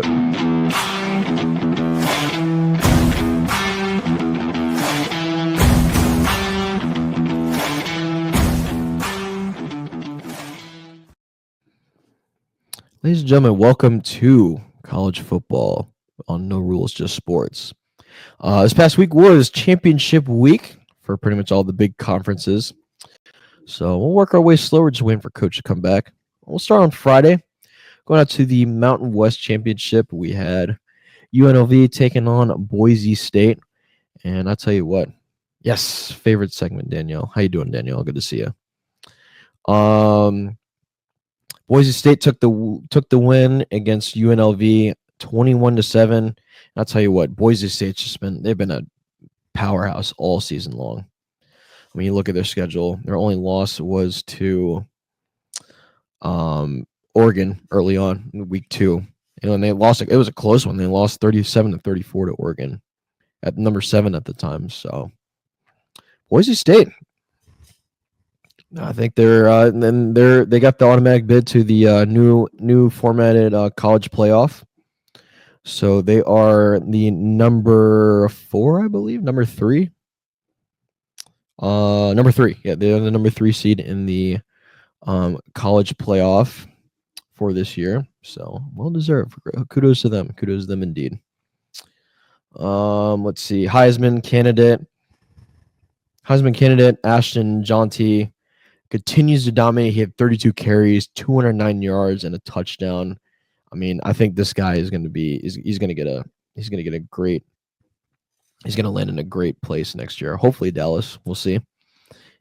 Ladies and gentlemen, welcome to college football on No Rules, Just Sports. This past week was championship week for pretty much all the big conferences. So we'll work our way slow. We're just waiting for Coach to come back. We'll start on Friday. Going out to the Mountain West Championship, we had UNLV taking on Boise State. And I'll tell you what, yes, favorite segment, Danielle. How you doing, Danielle? Good to see you. Boise State took the win against UNLV 21-7. I'll tell you what, Boise State's they've been a powerhouse all season long. I mean, you look at their schedule. Their only loss was to Oregon early on in week 2. And they lost. It was a close one. They lost 37-34 to Oregon at number 7 at the time. So Boise State, I think they got the automatic bid to the new formatted college playoff. So they are the number 4, I believe, number 3. Number 3. Yeah, they're the number 3 seed in the college playoff for this year. So well deserved. Kudos to them. Kudos to them indeed. Let's see. Heisman candidate Ashton Jonty continues to dominate. He had 32 carries, 209 yards, and a touchdown. I mean, I think this guy is going to be he's going to land in a great place next year. Hopefully Dallas. We'll see.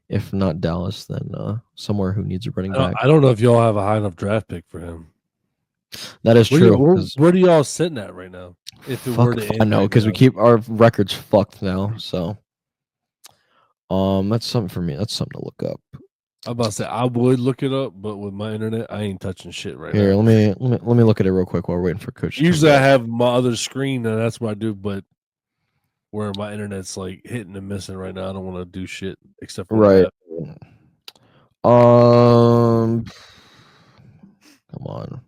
If not Dallas, then somewhere who needs a running back. I don't know if y'all have a high enough draft pick for him. That is true. Where do y'all sitting at right now? If it were to end, I know, because we keep our records fucked now. So, that's something for me. That's something to look up. I'm about to say I would look it up, but with my internet, I ain't touching shit right now. Here, let me look at it real quick while we're waiting for Coach. Usually, I have my other screen, and that's what I do. But where my internet's like hitting and missing right now, I don't want to do shit except for right. Come on.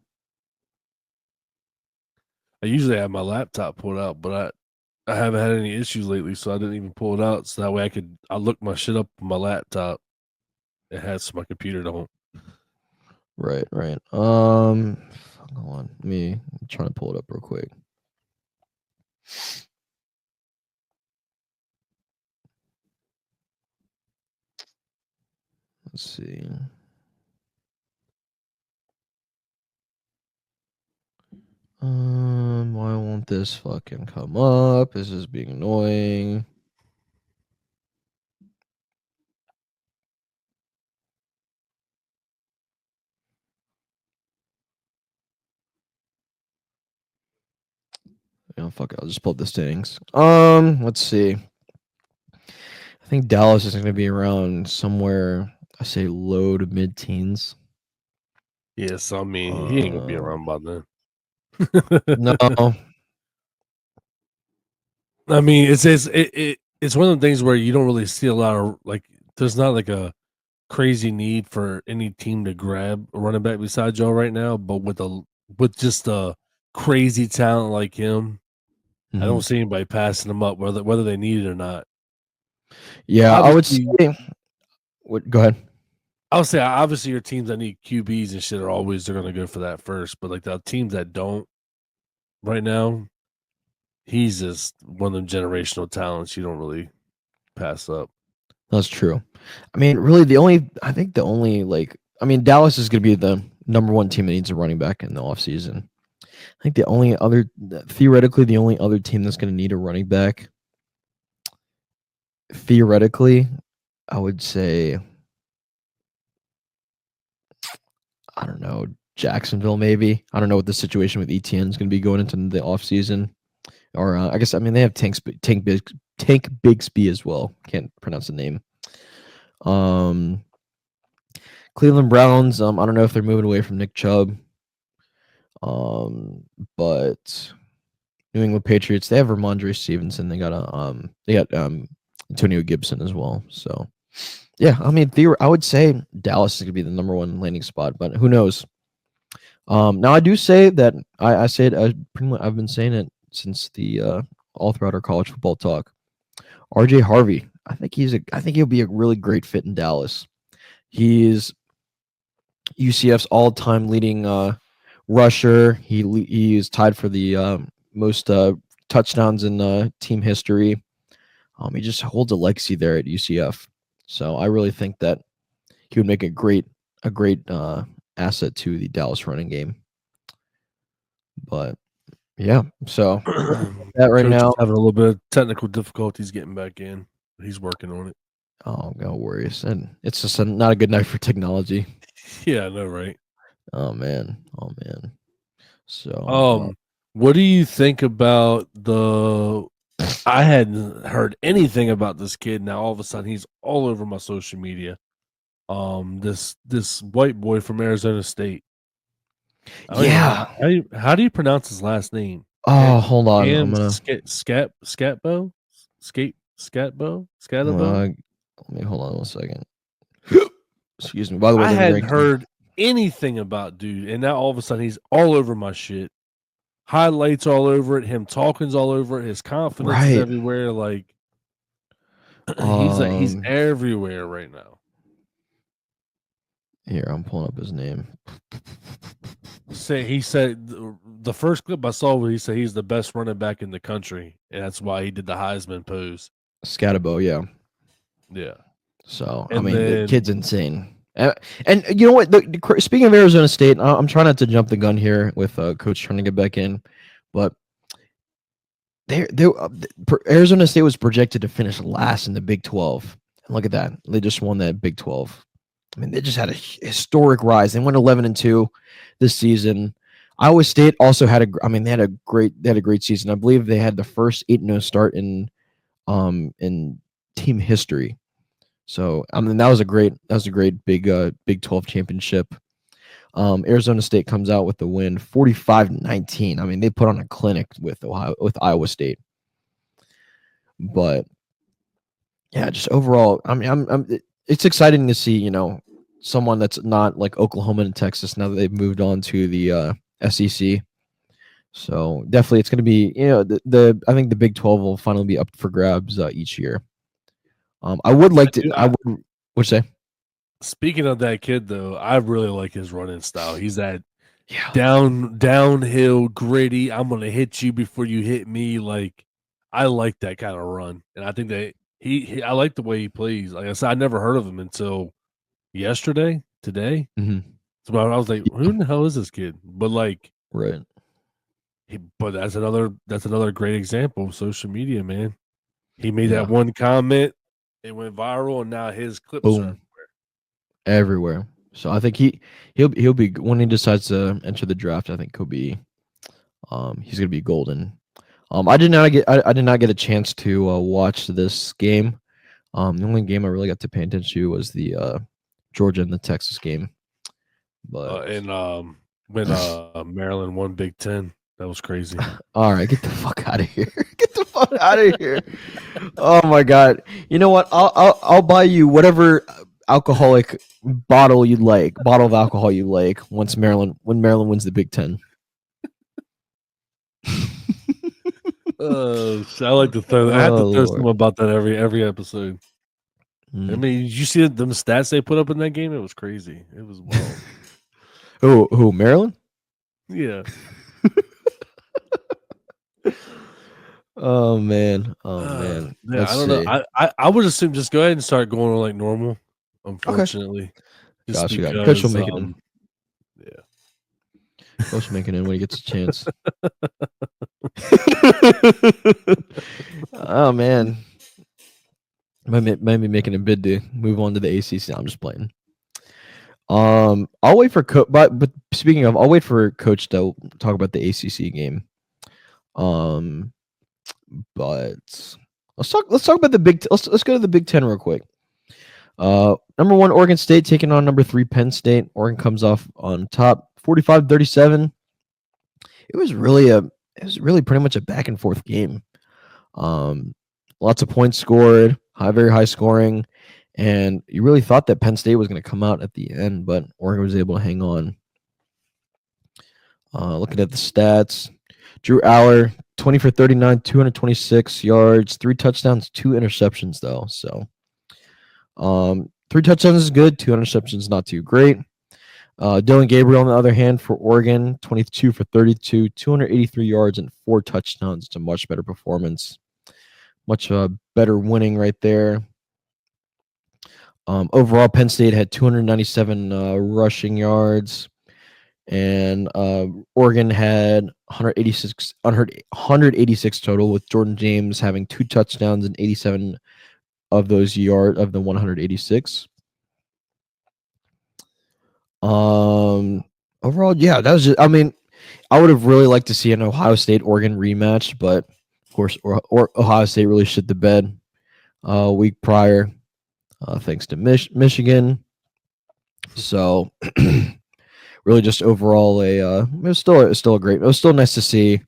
I usually have my laptop pulled out, but I haven't had any issues lately, so I didn't even pull it out. So that way I look my shit up on my laptop. It has my computer don't. Right. Hold on. I'm trying to pull it up real quick. Let's see. Why won't this fucking come up? This is being annoying. Fuck it. I'll just pull up the standings. Let's see. I think Dallas is going to be around somewhere, I say low to mid-teens. Yes, I mean, he ain't going to be around by then. No. I mean, it's one of the things where you don't really see a lot of, like, there's not like a crazy need for any team to grab a running back besides y'all right now, but with just a crazy talent like him, I don't see anybody passing him up, whether they need it or not. Yeah, obviously, I would say. Go ahead. I would say obviously your teams that need QBs and shit they're going to go for that first, but like the teams that don't right now, he's just one of them generational talents you don't really pass up. That's true. I mean, really, Dallas is going to be the number 1 team that needs a running back in the offseason. I think the only other team that's going to need a running back, theoretically, I would say, I don't know, Jacksonville maybe. I don't know what the situation with ETN is going to be going into the offseason. Or I guess, they have Tank Bigsby as well. Can't pronounce the name. Cleveland Browns, I don't know if they're moving away from Nick Chubb. But New England Patriots, they have Ramondre Stevenson. They got Antonio Gibson as well. So yeah, I mean, I would say Dallas is gonna be the number 1 landing spot, but who knows? Now I do say that I say it. Pretty much, I've been saying it since the all throughout our college football talk. R.J. Harvey. I think he'll be a really great fit in Dallas. He's UCF's all-time leading rusher. He is tied for the most touchdowns in team history. He just holds a legacy there at UCF. So I really think that he would make a great asset to the Dallas running game. But yeah, so that right Coach is now. having a little bit of technical difficulties getting back in. He's working on it. Oh, no worries. And it's just not a good night for technology. Yeah, I know, right? Oh man. Oh man. So What do you think about the? I hadn't heard anything about this kid. Now all of a sudden he's all over my social media. This white boy from Arizona State. I don't even know yeah. how do you pronounce his last name? Oh, hold on. I'm Cam gonna Scatbo Scatbo Scatabo. let me hold on 1 second. Excuse me. By the way, I let me hadn't drink some. heard anything about dude, and now all of a sudden he's all over my shit. Highlights all over it. Him talking's all over it. His confidence is Right. everywhere. Like he's Um. everywhere right now. Here, I'm pulling up his name. He said the first clip I saw where he said he's the best running back in the country, and that's why he did the Heisman pose. Scatabo. Yeah. Yeah, So I and mean, the then kid's insane. And you know what? Speaking of Arizona State, I'm trying not to jump the gun here with Coach trying to get back in, but Arizona State was projected to finish last in the Big 12. And look at that. They just won that Big 12. I mean, they just had a historic rise. They went 11-2 this season. Iowa State also had they had a great season. I believe they had the first 8-0 start in team history. So, I mean, that was a great Big 12 championship. Arizona State comes out with the win 45-19. I mean, they put on a clinic with Iowa State. But yeah, just overall, I mean, it's exciting to see, someone that's not like Oklahoma and Texas now that they've moved on to the SEC. So definitely, it's going to be, I think the Big 12 will finally be up for grabs each year. I would like to. I would. What'd you say? speaking of that kid though, I really like his running style. He's that Yeah. downhill gritty. I'm gonna hit you before you hit me. Like I like that kind of run, and I think that I like the way he plays. Like I said, I never heard of him until today. Mm-hmm. So I was like, who the hell is this kid? But like, Right. but that's another great example of social media, man. He made Yeah. that one comment, it went viral, and now his clips Boom. Everywhere. So I think he'll be when he decides to enter the draft. I think he'll be he's gonna be golden. I did not get a chance to watch this game. The only game I really got to pay attention to was the Georgia and the Texas game. But and when Maryland won Big Ten, that was crazy. all right, get the fuck out of here. Get the fuck out of here. Oh my god. You know what? I'll buy you whatever alcoholic bottle of alcohol you like when Maryland wins the Big Ten. I like to throw. I have to Oh, throw Lord. something about that every episode. I Mm. mean, did you see them stats they put up in that game? It was crazy. It was wild. Who Maryland? Yeah. Oh man. Oh man. Yeah, Let's I don't know. see. I would assume just go ahead and start going on like normal. Okay. Unfortunately, just Gotcha. Coach will because make it in. yeah. Coach will make it in when he gets a chance. Oh man. Might be making a bid to move on to the ACC. I'm just playing. I'll wait for but speaking of, I'll wait for Coach to talk about the ACC game. But let's talk about the let's go to the Big Ten real quick. Number 1 Oregon State taking on number 3 Penn State. Oregon comes off on top 45-37. It was really pretty much a back and forth game. Lots of points scored, very high scoring, and you really thought that Penn State was going to come out at the end, but Oregon was able to hang on. Looking at the stats, Drew Aller, 20 for 39, 226 yards, 3 touchdowns, 2 interceptions, though. So 3 touchdowns is good, 2 interceptions not too great. Dylan Gabriel, on the other hand, for Oregon, 22 for 32, 283 yards, and 4 touchdowns. It's a much better performance. Much better winning right there. Overall, Penn State had 297 rushing yards, and Oregon had 186 total, with Jordan James having 2 touchdowns and 87 of those yards of the 186. Overall, yeah, that was just, I mean, I would have really liked to see an Ohio State Oregon rematch, but of course, Ohio State really shit the bed week prior, thanks to Michigan. So, really, just overall, it was still a great. It was still nice to see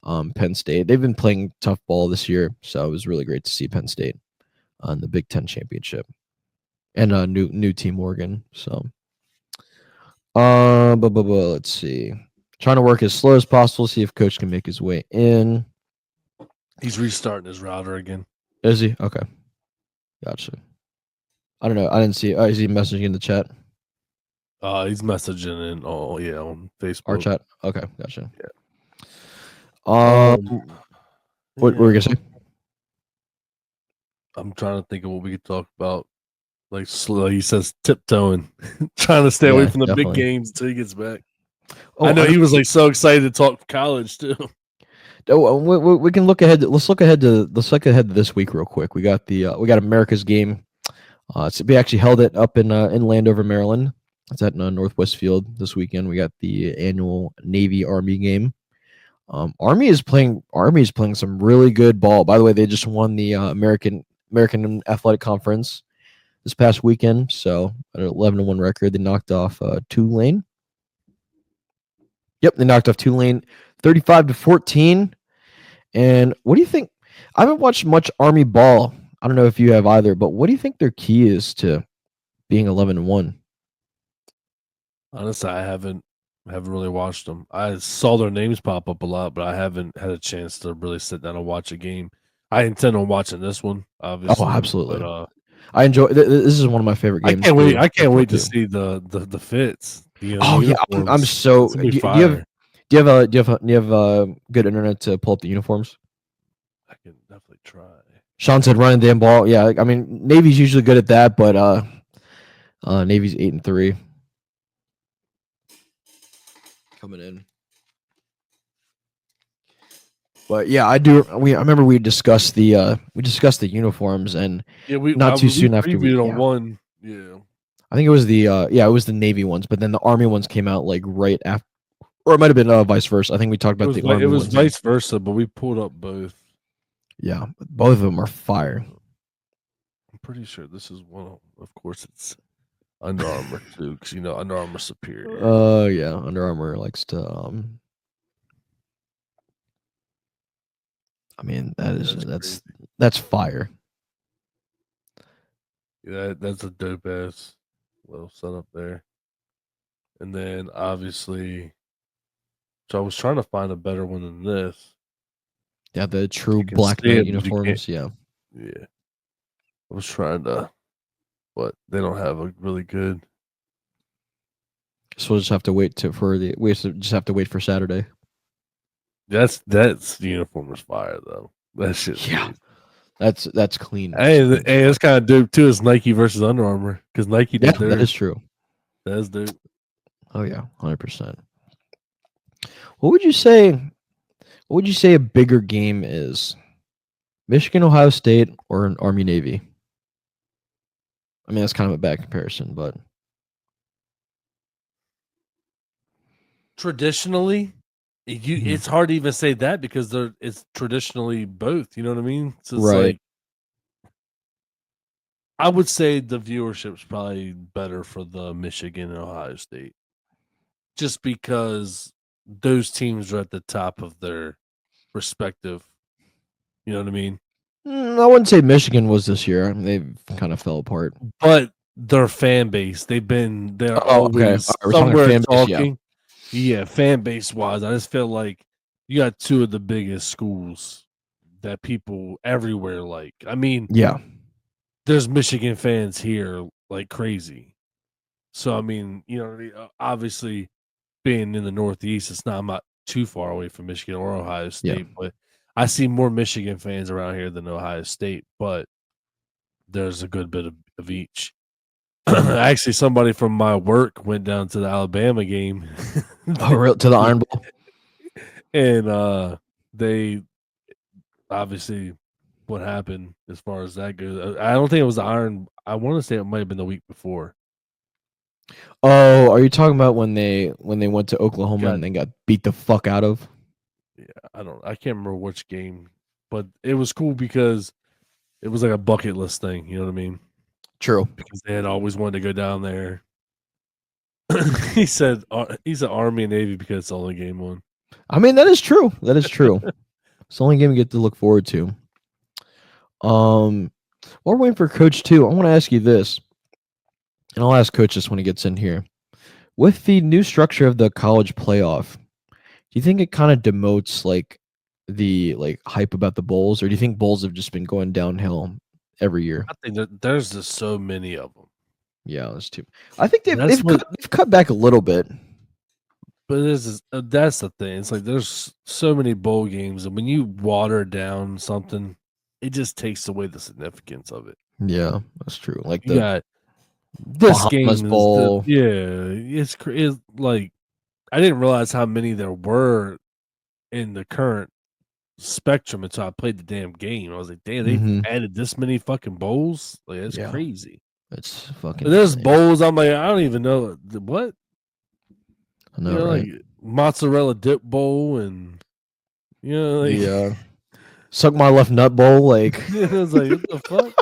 Penn State. They've been playing tough ball this year, so it was really great to see Penn State on the Big Ten championship and new team Oregon. So, let's see. Trying to work as slow as possible, see if coach can make his way in. He's restarting his router again. Is he? Okay. Gotcha. I don't know. I didn't see. Is he messaging in the chat? He's messaging in. Oh yeah, on Facebook. Our chat. Okay, gotcha. Yeah. What were you gonna say? I'm trying to think of what we could talk about. Like he says, tiptoeing, trying to stay away from the big games until he gets back. I know he was like so excited to talk college too. We can look ahead. Let's look ahead to this week real quick. We got America's game. We actually held it up in Landover, Maryland. It's at Northwest Field this weekend. We got the annual Navy Army game. Army is playing some really good ball. By the way, they just won the American Athletic Conference this past weekend. So at an 11-1 record, they knocked off Tulane. Yep, they knocked off Tulane 35-14. And what do you think? I haven't watched much Army ball. I don't know if you have either, but what do you think their key is to being 11-1? Honestly, I haven't really watched them. I saw their names pop up a lot, but I haven't had a chance to really sit down and watch a game. I intend on watching this one, obviously. Oh, absolutely. But, I enjoy. This is one of my favorite games. I can't wait to see the fits. Oh yeah, I'm so. Do you have good internet to pull up the uniforms? I can definitely try. Sean said running damn ball. Yeah, I mean Navy's usually good at that, but Navy's 8-3. Coming in. But yeah, I do. I remember we discussed the uniforms, and not too soon after we on one. Yeah, I think it was it was the Navy ones, but then the Army ones came out like right after, or it might have been vice versa. I think we talked about the Army. It was vice versa, but we pulled up both. Yeah, both of them are fire. I'm pretty sure this is one. Of course, it's Under Armour too, because Under Armour superior. Yeah, Under Armour likes to. I mean, that's fire. Yeah, that's a dope ass little setup there. And then obviously, so I was trying to find a better one than this. Yeah, the true black knight uniforms. Yeah. I was trying to, but they don't have a really good. So we'll just have to wait for Saturday. That's the uniform is fire though. That shit. Yeah, that's clean. Hey, that's kind of dope too. It's Nike versus Under Armour because Nike did theirs. That is true. That's dope. Oh yeah, 100%. What would you say? What would you say a bigger game is? Michigan, Ohio State, or an Army Navy? I mean, that's kind of a bad comparison, but traditionally, it's hard to even say that because it's traditionally both. You know what I mean? So it's right. I would say the viewership's probably better for the Michigan and Ohio State, just because those teams are at the top of their respective. You know what I mean? I wouldn't say Michigan was this year. They kind of fell apart. But their fan base, they're always somewhere talking. Yeah, fan base wise, I just feel like you got two of the biggest schools that people everywhere like. I mean, Yeah. there's Michigan fans here like crazy. So I mean, obviously being in the Northeast, I'm not too far away from Michigan or Ohio Yeah. State, but I see more Michigan fans around here than Ohio State, but there's a good bit of each. Mhm. Actually, somebody from my work went down to the Alabama game. Oh, real to the Iron Bowl. And they obviously what happened as far as that goes. I don't think it was the Iron. I want to say it might have been the week before. Oh, are you talking about when they went to Oklahoma God, and then got beat the fuck out of? yeah, I can't remember which game, but it was cool because it was like a bucket list thing. You know what I mean? True. Because they had always wanted to go down there. He said Army and Navy because it's the only game one. I mean, that is true. That is true. It's the only game we get to look forward to. While we're waiting for Coach too, I want to ask you this, and I'll ask Coach this when he gets in here. With the new structure of the college playoff, do you think it kind of demotes like the hype about the bowls, or do you think bowls have just been going downhill every year? I think that there's just so many of them. Yeah, that's too. I think they've That's they've what, cut, they've cut back a little bit. but that's the thing. It's like there's so many bowl games, and when you water down something, it just takes away the significance of it. Yeah, that's true. Like You the got this Bahamas game is the Bowl. it's like I didn't realize how many there were in the current spectrum until I played the damn game. I was like, damn, they've Hmm. added this many fucking bowls. Like that's Yeah, crazy. it's fucking And there's insane. bowls. I'm like, I don't even know what I know, like right? mozzarella dip bowl and like The suck my left nut bowl, like. I was like, what the fuck?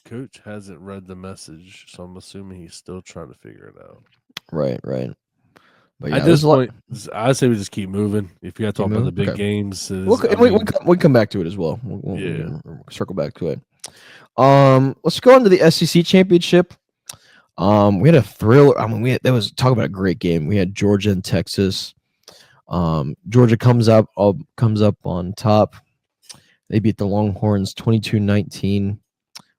Coach hasn't read the message, so I'm assuming he's still trying to figure it out. Right, right. But At yeah, this there's a lot. point, I say we just keep moving. If you got to Keep talk about the moving. big Okay, games, we we come back to it as well. We yeah. can circle back to it. Let's go on to the SEC championship. We had a thriller. I mean, that was talk about a great game. We had Georgia and Texas. Georgia comes up on top. They beat the Longhorns 22-19.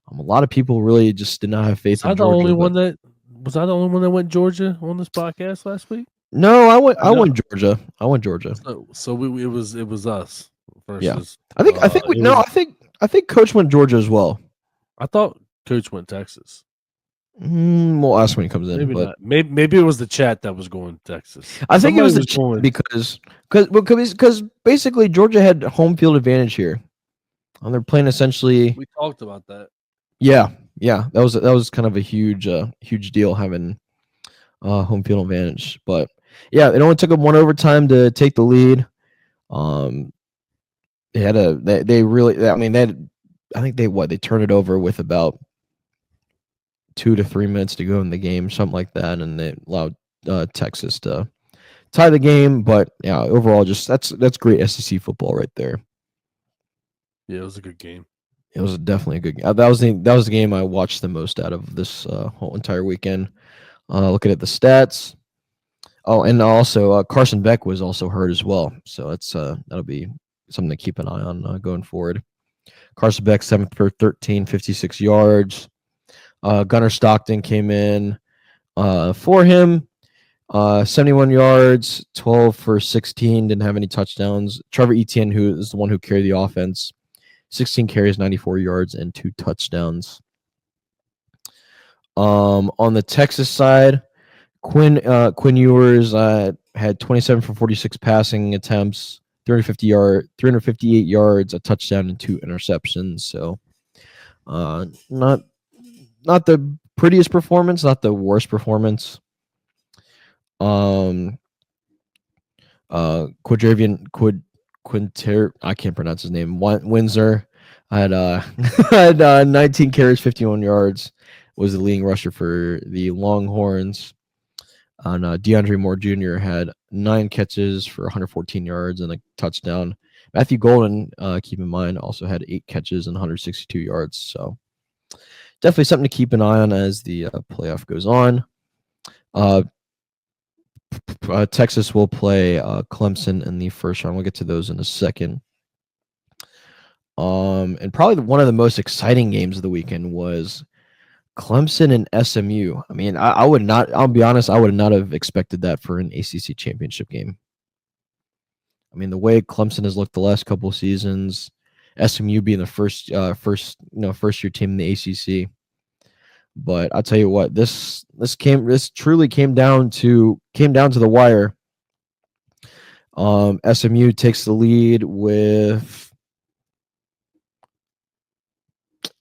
A lot of people really just did not have faith in Georgia, but Was I the only one that went Georgia on this podcast last week? no, I No. went Georgia. I went Georgia. It was us Yeah, versus. I think we It no, was. I think Coach went Georgia as well. I thought Coach went Texas. We'll ask when he comes in, Maybe but not. Maybe it was the chat that was going Texas. I think it Somebody was the was going. because basically Georgia had home field advantage here, and they're playing essentially. We talked about that. Yeah, yeah, that was kind of a huge deal having home field advantage, but yeah, it only took them one overtime to take the lead. They had they really, I mean, I think they turned it over with about 2 to 3 minutes to go in the game, something like that, and they allowed Texas to tie the game. But yeah, overall, just that's great SEC football right there. Yeah, it was a good game. It was definitely a good game. That was the game I watched the most out of this whole entire weekend. Looking at the stats. Oh, and also Carson Beck was also hurt as well, so that's that'll be something to keep an eye on going forward. Carson Beck 7 for 13, 56 yards. Gunnar Stockton came in for him, 71 yards, 12 for 16, didn't have any touchdowns. Trevor Etienne, who is the one who carried the offense, 16 carries, 94 yards, and 2 touchdowns. On the Texas side, Quinn Ewers had 27 for 46 passing attempts, 358 yards, a touchdown, and 2 interceptions. So, not the prettiest performance, not the worst performance. Quinter, I can't pronounce his name. Windsor had had 19 carries, 51 yards. Was the leading rusher for the Longhorns. And DeAndre Moore Jr. had 9 catches for 114 yards and a touchdown. Matthew Golden, keep in mind, also had 8 catches and 162 yards. So definitely something to keep an eye on as the playoff goes on. Uh, Texas will play Clemson in the first round. We'll get to those in a second. And probably one of the most exciting games of the weekend was Clemson and SMU. I mean, I would not. I'll be honest. I would not have expected that for an ACC championship game. I mean, the way Clemson has looked the last couple of seasons, SMU being the first year team in the ACC. But I'll tell you what, this truly came down to the wire. SMU takes the lead with.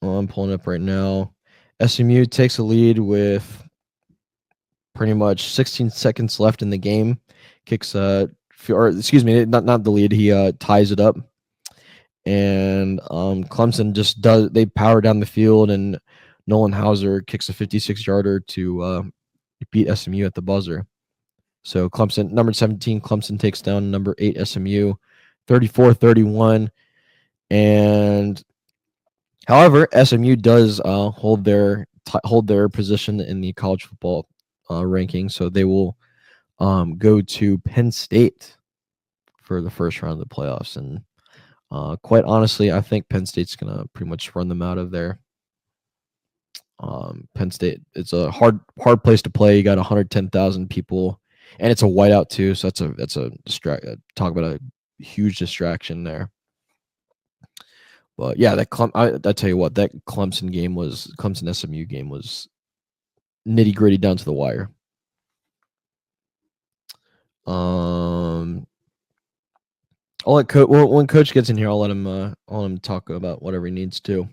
Oh, I'm pulling up right now. SMU takes the lead with pretty much 16 seconds left in the game. Kicks or excuse me, not the lead. He ties it up, and Clemson just does. They power down the field, and Nolan Hauser kicks a 56-yarder to beat SMU at the buzzer. So Clemson, number 17, Clemson takes down number 8 SMU, 34-31, and however, SMU does hold their position in the college football ranking, so they will go to Penn State for the first round of the playoffs. And quite honestly, I think Penn State's going to pretty much run them out of there. Penn State, it's a hard place to play. You got 110,000 people, and it's a whiteout too, so that's a talk about a huge distraction there. But yeah, I tell you what, that Clemson SMU game was nitty gritty down to the wire. I'll let when Coach gets in here, I'll let him talk about whatever he needs to.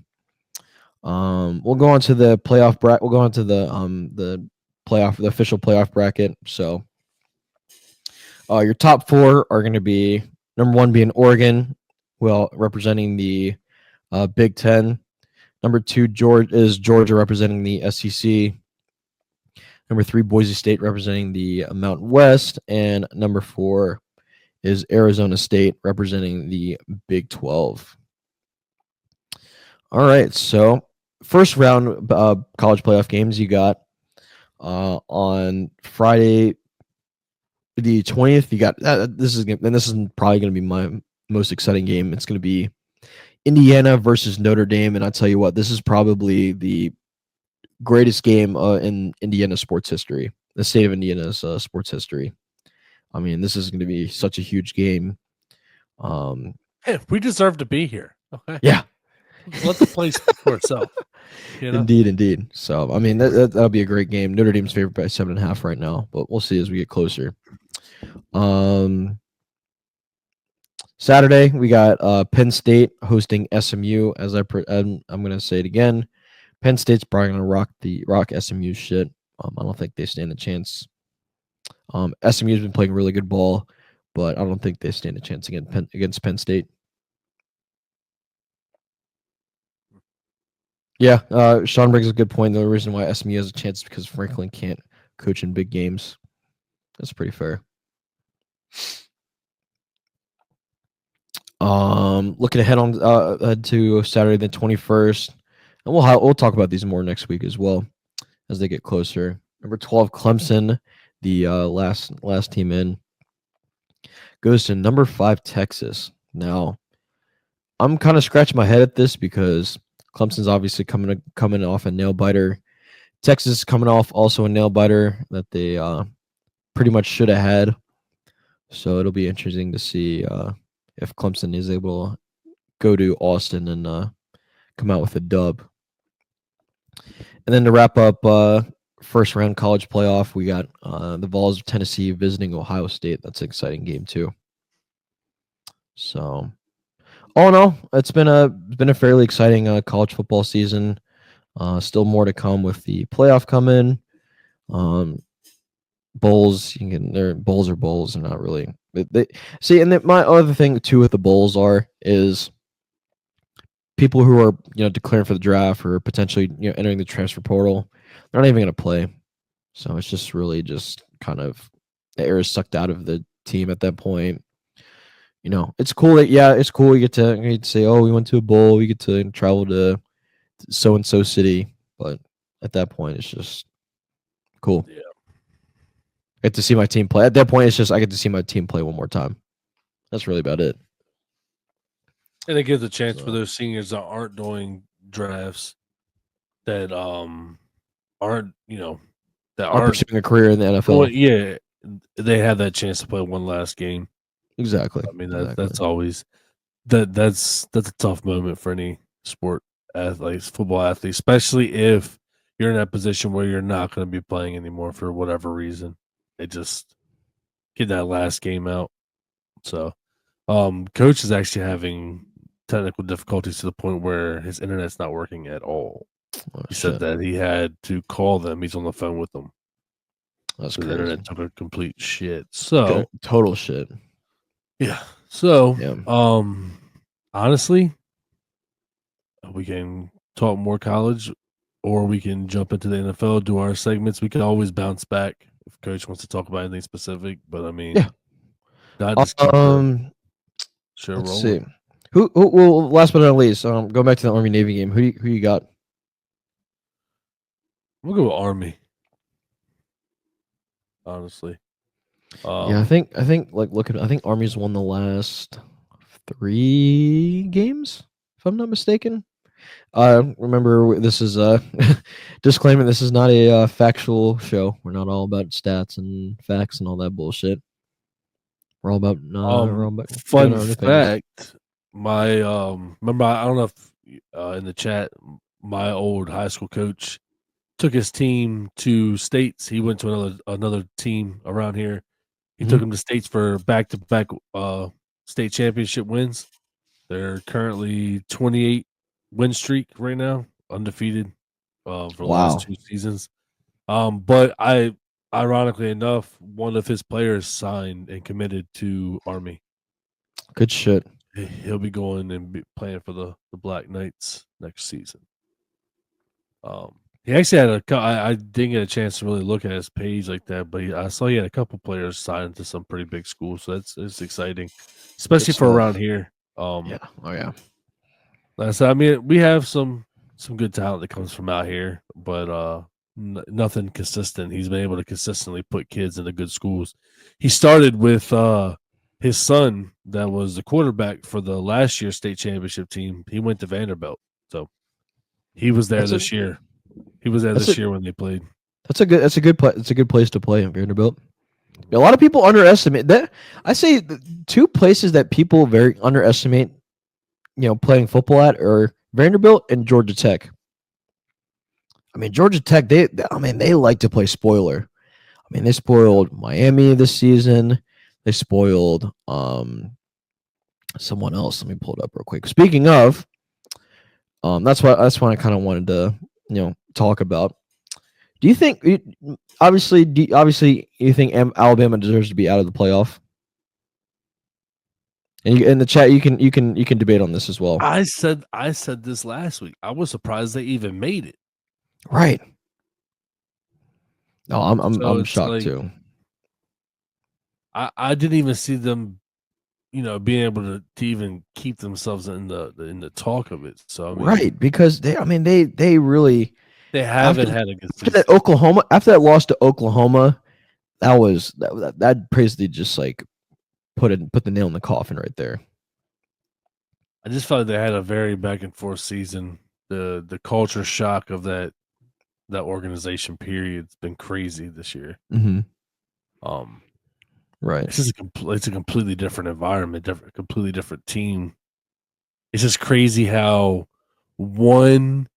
We'll go on to the playoff bracket. We'll go on to the official playoff bracket. So, your top 4 are going to be number 1 being Oregon, well, representing the Big Ten. Number 2, Georgia representing the SEC. Number 3, Boise State representing the Mountain West, and number 4 is Arizona State representing the Big 12. All right, so first round college playoff games you got on Friday the 20th. You got this is probably going to be my most exciting game. It's going to be Indiana versus Notre Dame, and I tell you what, this is probably the greatest game in Indiana sports history, the state of Indiana's sports history. I mean, this is going to be such a huge game. Hey, we deserve to be here. Okay. Yeah. Let the place speak for itself. You know? Indeed. So, I mean, that'll be a great game. Notre Dame's favored by 7.5 right now, but we'll see as we get closer. Saturday we got Penn State hosting SMU. As I'm going to say it again, Penn State's probably going to rock SMU shit. I don't think they stand a chance. SMU's been playing really good ball, but I don't think they stand a chance against Penn State. Yeah, Sean brings a good point. The reason why SMU has a chance is because Franklin can't coach in big games. That's pretty fair. Looking ahead to Saturday the 21st, and we'll talk about these more next week as well as they get closer. Number 12, Clemson, the last team in, goes to number 5, Texas. Now, I'm kind of scratching my head at this because Clemson's obviously coming off a nail biter. Texas is coming off also a nail biter that they pretty much should have had. So it'll be interesting to see if Clemson is able to go to Austin and come out with a dub. And then to wrap up first round college playoff, we got the Vols of Tennessee visiting Ohio State. That's an exciting game too. So all in all, it's been a fairly exciting college football season. Still more to come with the playoff coming. Bowls, bowls are bowls, and not really. They see, and my other thing too with the bowls is people who are declaring for the draft or potentially entering the transfer portal. They're not even going to play, so it's just really just kind of the air is sucked out of the team at that point. It's cool that it's cool. You get to say, oh, we went to a bowl. We get to travel to so and so city, but at that point, it's just cool. Yeah. get to see my team play. At that point, it's just I get to see my team play one more time. That's really about it. And it gives a chance for So, those seniors that aren't doing drafts, that aren't that are aren't pursuing a career in the well, NFL. yeah, they have that chance to play one last game. Exactly. I mean, Exactly. that's always that's a tough moment for any sport athletes, football athletes, especially if you're in that position where you're not going to be playing anymore for whatever reason. They just get that last game out. So, coach is actually having technical difficulties to the point where his internet's not working at all. Oh He said shit. that he had to call them. He's on the phone with them. That's The crazy. internet took a complete shit. So, Total shit. yeah. So, Yeah. honestly, we can talk more college, or we can jump into the NFL, do our segments. We can always bounce back if coach wants to talk about anything specific. But I mean, Yeah. not just keep the show Let's see. rolling. Who well, last but not least, go back to the Army Navy game. Who you got? We'll go with Army, honestly. Yeah, I think like looking I think Army's won the last 3 games, if I'm not mistaken. Remember this is disclaimer, this is not a factual show. We're not all about stats and facts and all that bullshit. We're all about giving Fun our opinions. fact, my remember, I don't know if in the chat, my old high school coach took his team to states. He went to another team around here. He took Mhm. them to states for back to back state championship wins. They're currently 28 win streak right now, undefeated for the last Wow. 2 seasons. But ironically enough, one of his players signed and committed to Army. Good shit. He'll be going and be playing for the Black Knights next season. He actually had I didn't get a chance to really look at his page like that, but I saw he had a couple players signed to some pretty big schools, so it's exciting, Good especially for around stuff. here. Yeah. Oh yeah. Like I said, I mean, we have some good talent that comes from out here, but nothing consistent. He's been able to consistently put kids into good schools. He started with his son, that was the quarterback for the last year's state championship team. He went to Vanderbilt, so he was there That's a this year. He was there that's this a year when they played. that's a good it's a good place to play in Vanderbilt. A lot of people underestimate that. I say the 2 places that people very underestimate, playing football at are Vanderbilt and Georgia Tech. I mean, Georgia Tech, they like to play spoiler. I mean, they spoiled Miami this season. They spoiled someone else. Let me pull it up real quick. Speaking of, that's what I kind of wanted to talk about. Do you think obviously you think Alabama deserves to be out of the playoff? And in the chat, you can debate on this as well. I said this last week. I was surprised they even made it. Right. No, So I'm it's shocked like too. I didn't even see them, being able to even keep themselves in the talk of it. So I mean, Right, because they really they after haven't had a good after that season. Oklahoma after that loss to Oklahoma, that basically just like put the nail in the coffin right there. I just felt like they had a very back and forth season. The culture shock of that organization period's been crazy this year. Mm-hmm. Um, Right. it's a completely different environment, completely different team. It's just crazy how one,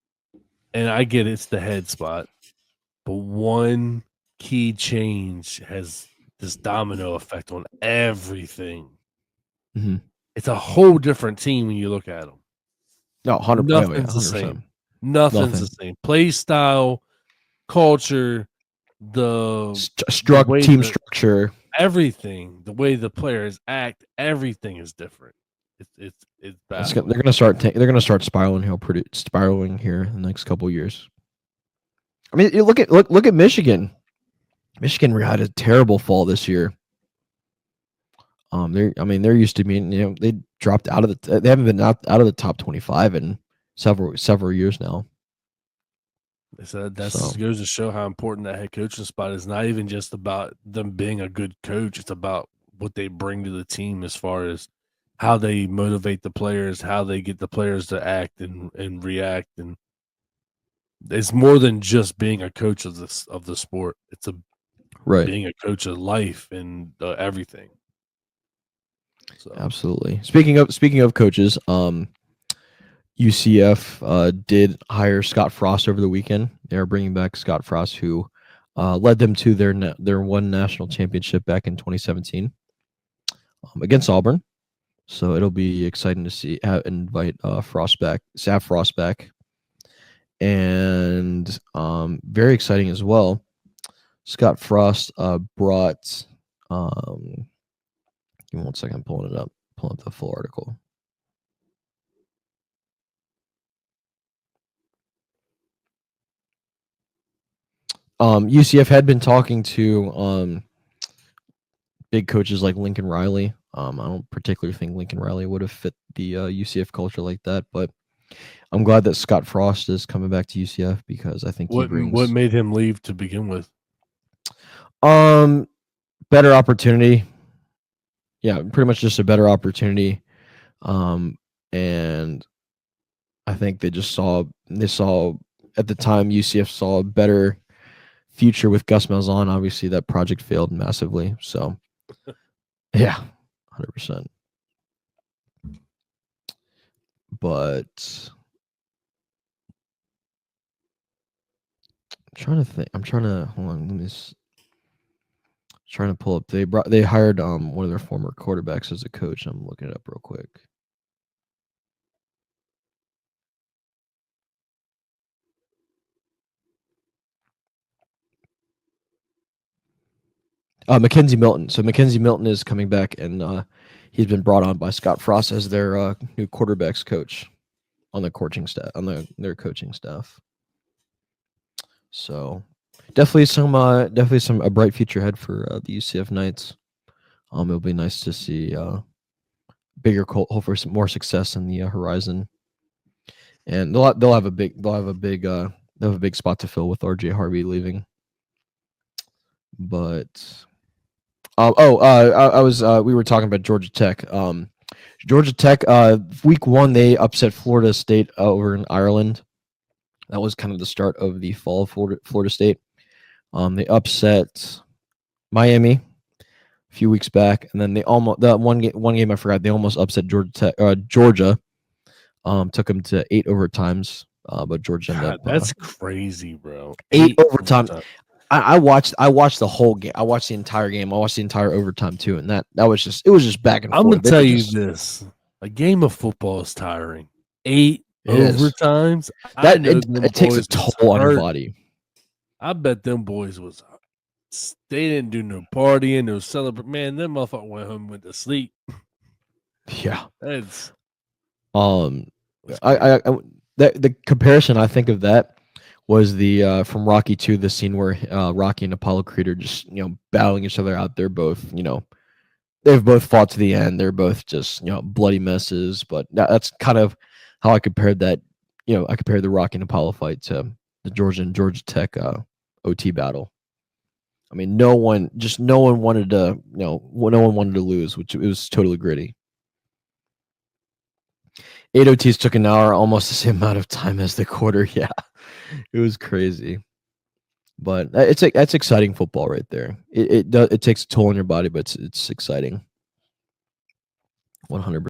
and I get it's the head spot, but one key change has this domino effect on everything. Mm-hmm. It's a whole different team when you look at them. No, 100. Oh yeah, Nothing's the 100%. same. Nothing's the Nothing. same. Play style, culture, the way Team the structure. everything, the way the players act, everything is different. It's They're baffling. gonna start spiraling here in the next couple years. I mean, you look at Michigan. Michigan had a terrible fall this year. They're used to being, they dropped out of they haven't been out of the top 25 in several years now. So that So goes to show how important that head coaching spot is. Not even just about them being a good coach; it's about what they bring to the team as far as how they motivate the players, how they get the players to act and react, and it's more than just being a coach of the sport. It's right, being a coach of life and everything. So absolutely. Speaking of coaches, UCF did hire Scott Frost over the weekend. They are bringing back Scott Frost, who led them to their one national championship back in 2017 against Auburn. So it'll be exciting to see invite Frost back, Sav Frost back, and very exciting as well. Scott Frost brought. Give me 1 second, I'm pulling it up. Pulling up the full article. UCF had been talking to big coaches like Lincoln Riley. I don't particularly think Lincoln Riley would have fit the UCF culture like that, but I'm glad that Scott Frost is coming back to UCF because I think he what brings made him leave to begin with? um better opportunity. Yeah, pretty much just a better opportunity. And I think they saw at the time UCF saw a better future with Gus Malzahn. Obviously, that project failed massively. So, yeah, 100%. But I'm trying to think. I'm trying to hold on. Trying to pull up. They hired one of their former quarterbacks as a coach. I'm looking it up real quick. Mackenzie Milton. So Mackenzie Milton is coming back, and he's been brought on by Scott Frost as their new quarterbacks coach on the coaching staff. Their coaching staff. So definitely some a bright future ahead for the UCF Knights. It'll be nice to see hopefully some more success in the horizon, and they'll have a big spot to fill with RJ Harvey leaving. But we were talking about Georgia Tech. Georgia Tech, week 1 they upset Florida State over in Ireland. That was kind of the start of the fall of Florida State. They upset Miami a few weeks back, and then they almost one game I forgot. They almost upset Georgia Tech. Georgia took them to 8 overtimes, but Georgia ended up That's crazy, bro. 8 overtime. overtime. I watched the whole game. I watched the entire game. I watched the entire overtime too, and that was just back and I'm forth. gonna tell you this: a game of football is tiring. 8 It is. overtimes. I That know them it takes a boys was toll on your hurt. body. I bet them boys was. They didn't do no partying, no celebrate. Man, them motherfucker went home and went to sleep. Yeah. That's The comparison I think of that was the from Rocky 2, the scene where Rocky and Apollo Creed are just battling each other out. They're both they've both fought to the end. They're both just bloody messes. But that's kind of how I compared that. I compared the Rocky and Apollo fight to the Georgia Tech OT battle. I mean, no one wanted to no one wanted to lose, which it was totally gritty. 8 OTs took an hour, almost the same amount of time as the quarter. Yeah, it was crazy. But it's exciting football right there. It takes a toll on your body, but it's exciting. 100%.